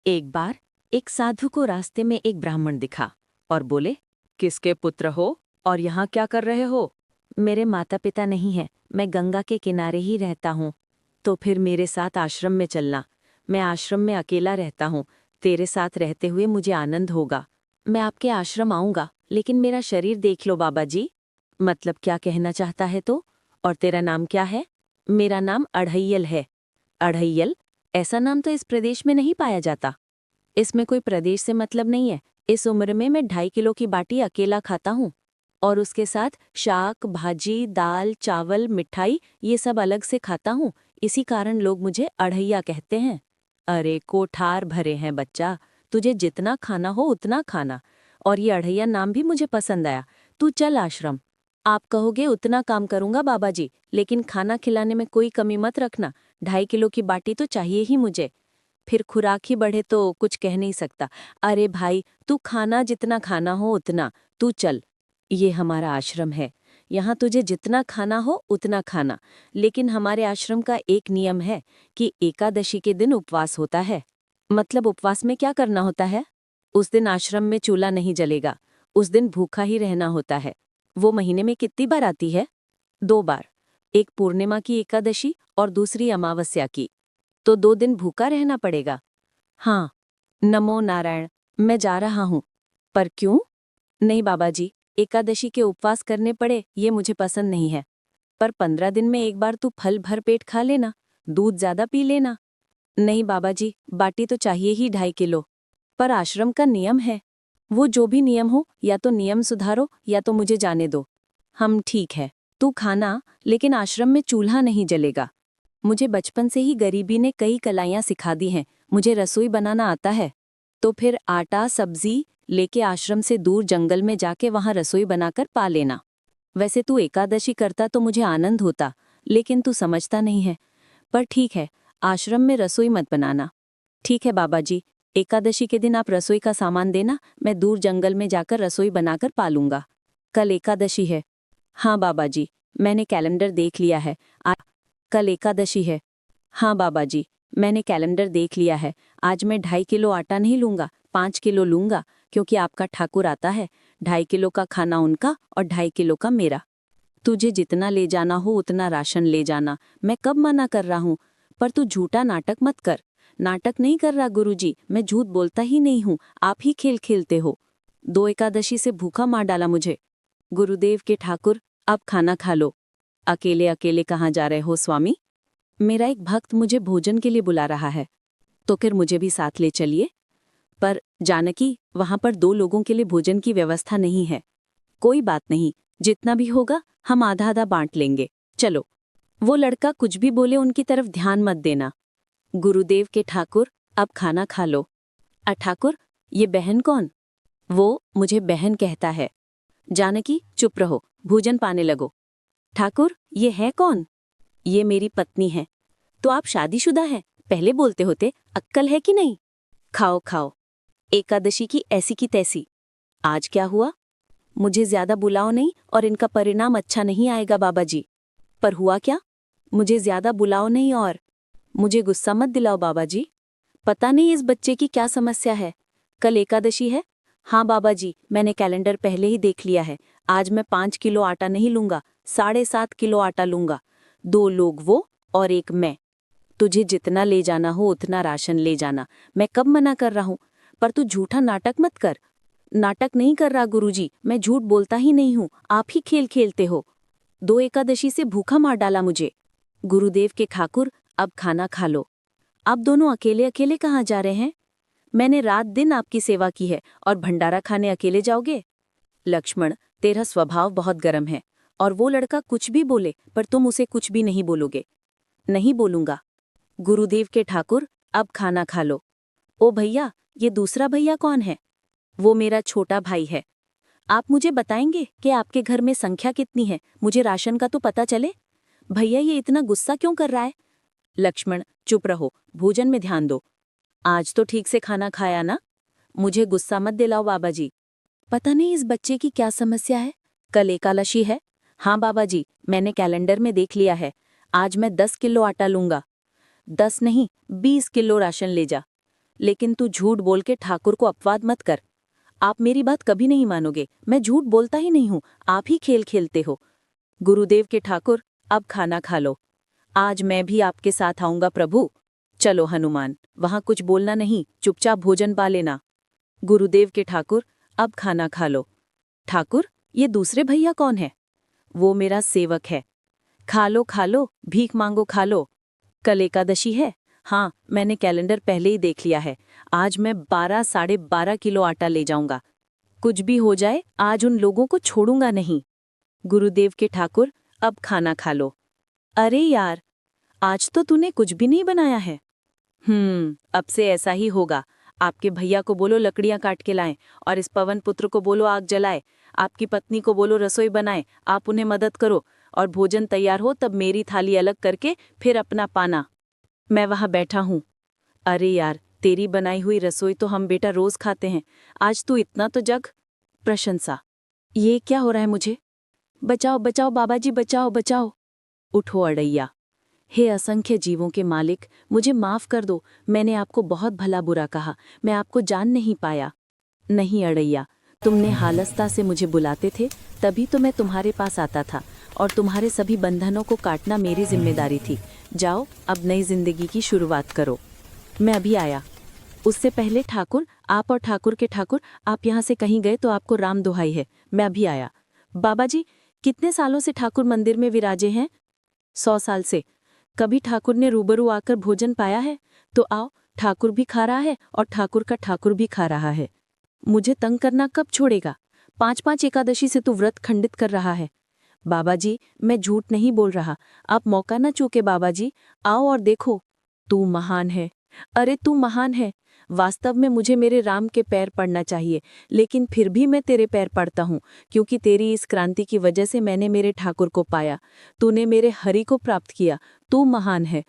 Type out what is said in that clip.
एक बार एक साधु को रास्ते में एक ब्राह्मण दिखा और बोले, किसके पुत्र हो और यहाँ क्या कर रहे हो? मेरे माता पिता नहीं हैं, मैं गंगा के किनारे ही रहता हूँ। तो फिर मेरे साथ आश्रम में चलना। मैं आश्रम में अकेला रहता हूँ, तेरे साथ रहते हुए मुझे आनंद होगा। मैं आपके आश्रम आऊंगा, लेकिन मेरा शरीर देख लो बाबा जी। मतलब क्या कहना चाहता है तो? और तेरा नाम क्या है? मेरा नाम अढ़ैयल है। अढ़ैयल? ऐसा नाम तो इस प्रदेश में नहीं पाया जाता। इसमें कोई प्रदेश से मतलब नहीं है। इस उम्र में मैं 2.5 किलो की बाटी अकेला खाता हूँ और उसके साथ शाक, भाजी, दाल, चावल, मिठाई ये सब अलग से खाता हूँ। इसी कारण लोग मुझे अढ़ैया कहते हैं। अरे कोठार भरे हैं बच्चा, तुझे जितना खाना हो उतना खाना। और ये अढ़ैया नाम भी मुझे पसंद आया। तू चल आश्रम। आप कहोगे उतना काम करूंगा बाबा जी, लेकिन खाना खिलाने में कोई कमी मत रखना। 2.5 किलो की बाटी तो चाहिए ही मुझे। फिर खुराक ही बढ़े तो कुछ कह नहीं सकता। अरे भाई, तू खाना जितना खाना हो उतना, तू चल। ये हमारा आश्रम है, यहाँ तुझे जितना खाना हो उतना खाना। लेकिन हमारे आश्रम का एक नियम है कि एकादशी के दिन उपवास होता है। मतलब उपवास में क्या करना होता है? उस दिन आश्रम में चूल्हा नहीं जलेगा। उस दिन भूखा ही रहना होता है। वो महीने में कितनी बार आती है? 2 बार। एक पूर्णिमा की एकादशी और दूसरी अमावस्या की। तो 2 दिन भूखा रहना पड़ेगा। हाँ। नमो नारायण। मैं जा रहा हूँ। पर क्यों? नहीं बाबा जी, एकादशी के उपवास करने पड़े ये मुझे पसंद नहीं है। पर 15 दिन में एक बार तू फल भर पेट खा लेना, दूध ज्यादा पी लेना। नहीं बाबा जी, बाटी तो चाहिए ही 2.5 किलो। पर आश्रम का नियम है। वो जो भी नियम हो, या तो नियम सुधारो या तो मुझे जाने दो। हम ठीक है, तू खाना, लेकिन आश्रम में चूल्हा नहीं जलेगा। मुझे बचपन से ही गरीबी ने कई कलाइयाँ सिखा दी हैं। मुझे रसोई बनाना आता है। तो फिर आटा सब्जी लेके आश्रम से दूर जंगल में जाके वहाँ रसोई बनाकर पा लेना। वैसे तू एकादशी करता तो मुझे आनंद होता, लेकिन तू समझता नहीं है। पर ठीक है, आश्रम में रसोई मत बनाना। ठीक है बाबा जी, एकादशी के दिन आप रसोई का सामान देना, मैं दूर जंगल में जाकर रसोई बनाकर पालूंगा। कल एकादशी है। हाँ बाबा जी, मैंने कैलेंडर देख लिया है। कल एकादशी है। हाँ बाबा जी, मैंने कैलेंडर देख लिया है। आज मैं 2.5 किलो आटा नहीं लूंगा, 5 किलो लूंगा, क्योंकि आपका ठाकुर आता है। 2.5 किलो का खाना उनका और 2.5 किलो का मेरा। तुझे जितना ले जाना हो उतना राशन ले जाना, मैं कब मना कर रहा हूँ। पर तू झूठा नाटक मत कर। नाटक नहीं कर रहा गुरुजी, मैं झूठ बोलता ही नहीं हूँ, आप ही खेल खेलते हो। 2 एकादशी से भूखा मार डाला मुझे। गुरुदेव के ठाकुर, अब खाना खा लो। अकेले अकेले कहाँ जा रहे हो स्वामी? मेरा एक भक्त मुझे भोजन के लिए बुला रहा है। तो फिर मुझे भी साथ ले चलिए। पर जानकी, वहां पर 2 लोगों के लिए भोजन की व्यवस्था नहीं है। कोई बात नहीं, जितना भी होगा हम आधा आधा बांट लेंगे। चलो। वो लड़का कुछ भी बोले उनकी तरफ ध्यान मत देना। गुरुदेव के ठाकुर, अब खाना खा लो। ठाकुर, ये बहन कौन? वो मुझे बहन कहता है। जानकी चुप रहो, भोजन पाने लगो। ठाकुर, ये है कौन? ये मेरी पत्नी है। तो आप शादीशुदा हैं? पहले बोलते होते, अक्कल है कि नहीं? खाओ खाओ। एकादशी की ऐसी की तैसी। आज क्या हुआ? मुझे ज्यादा बुलाओ नहीं और इनका परिणाम अच्छा नहीं आएगा बाबा जी। पर हुआ क्या? मुझे ज्यादा बुलाओ नहीं और मुझे गुस्सा मत दिलाओ बाबा जी। पता नहीं इस बच्चे की क्या समस्या है। कल एकादशी है? हाँ बाबा जी, मैंने कैलेंडर पहले ही देख लिया है। आज मैं 5 किलो आटा नहीं लूंगा, 7.5 किलो आटा लूंगा। 2 लोग वो और एक मैं। तुझे जितना ले जाना हो उतना राशन ले जाना, मैं कब मना कर रहा हूँ। पर तू झूठा नाटक मत कर। नाटक नहीं कर रहा गुरुजी, मैं झूठ बोलता ही नहीं हूँ, आप ही खेल खेलते हो। 2 एकादशी से भूखा मार डाला मुझे। गुरुदेव के ठाकुर, अब खाना खा लो। आप दोनों अकेले अकेले कहाँ जा रहे हैं? मैंने रात दिन आपकी सेवा की है और भंडारा खाने अकेले जाओगे? लक्ष्मण, तेरा स्वभाव बहुत गर्म है, और वो लड़का कुछ भी बोले पर तुम उसे कुछ भी नहीं बोलोगे। नहीं बोलूंगा। गुरुदेव के ठाकुर, अब खाना खा लो। ओ भैया, ये दूसरा भैया कौन है? वो मेरा छोटा भाई है। आप मुझे बताएंगे कि आपके घर में संख्या कितनी है, मुझे राशन का तो पता चले। भैया, ये इतना गुस्सा क्यों कर रहा है? लक्ष्मण, चुप रहो, भोजन में ध्यान दो। आज तो ठीक से खाना खाया ना? मुझे गुस्सा मत दिलाओ बाबा जी। पता नहीं इस बच्चे की क्या समस्या है। कल एकादशी है? हाँ बाबा जी, मैंने कैलेंडर में देख लिया है। आज मैं 10 किलो आटा लूंगा। 10 नहीं, 20 किलो राशन ले जा। लेकिन तू झूठ बोल के ठाकुर को अपवाद मत कर। आप मेरी बात कभी नहीं मानोगे, मैं झूठ बोलता ही नहीं हूँ, आप ही खेल खेलते हो। गुरुदेव के ठाकुर, अब खाना खा लो। आज मैं भी आपके साथ आऊंगा प्रभु। चलो हनुमान, वहां कुछ बोलना नहीं, चुपचाप भोजन पा लेना। गुरुदेव के ठाकुर, अब खाना खा लो। ठाकुर, ये दूसरे भैया कौन है? वो मेरा सेवक है। खा लो, भीख मांगो खा लो। कल एकादशी है। हाँ, मैंने कैलेंडर पहले ही देख लिया है। आज मैं 12-12.5 किलो आटा ले जाऊंगा। कुछ भी हो जाए, आज उन लोगों को छोड़ूंगा नहीं। गुरुदेव के ठाकुर, अब खाना खा लो। अरे यार, आज तो तूने कुछ भी नहीं बनाया है। अब से ऐसा ही होगा। आपके भैया को बोलो लकड़ियां काट के लाएं, और इस पवन पुत्र को बोलो आग जलाए। आपकी पत्नी को बोलो रसोई बनाए, आप उन्हें मदद करो, और भोजन तैयार हो तब मेरी थाली अलग करके फिर अपना पाना। मैं वहां बैठा हूं। अरे यार, तेरी बनाई हुई रसोई तो हम बेटा रोज खाते हैं, आज तू इतना तो जग। प्रशंसा। ये क्या हो रहा है मुझे? बचाओ बचाओ बाबा जी, बचाओ बचाओ। उठो अड़ैया। हे असंख्य जीवों के मालिक, मुझे माफ कर दो, मैंने आपको बहुत भला बुरा कहा, मैं आपको जान नहीं पाया। नहीं अड़ैया, तुमने हालस्ता से मुझे बुलाते थे, तभी तो मैं तुम्हारे पास आता था, और तुम्हारे सभी बंधनों को काटना मेरी जिम्मेदारी थी। जाओ, अब नई जिंदगी की शुरुआत करो। मैं अभी आया। उससे पहले ठाकुर, आप और ठाकुर के ठाकुर, आप यहाँ से कहीं गए तो आपको राम दुहाई है, मैं अभी आया। बाबा जी, कितने सालों से ठाकुर मंदिर में विराजे हैं? 100 साल से। कभी ठाकुर ने रूबरू आकर भोजन पाया है? तो आओ, ठाकुर भी खा रहा है और ठाकुर का ठाकुर भी खा रहा है। मुझे तंग करना कब छोड़ेगा? 5-5 एकादशी से तू व्रत खंडित कर रहा है। बाबा जी, मैं झूठ नहीं बोल रहा, आप मौका न चूके बाबा जी, आओ और देखो। तू महान है। अरे तू महान है। वास्तव में मुझे मेरे राम के पैर पड़ना चाहिए, लेकिन फिर भी मैं तेरे पैर पड़ता हूँ, क्योंकि तेरी इस क्रांति की वजह से मैंने मेरे ठाकुर को पाया। तूने मेरे हरि को प्राप्त किया। तू महान है।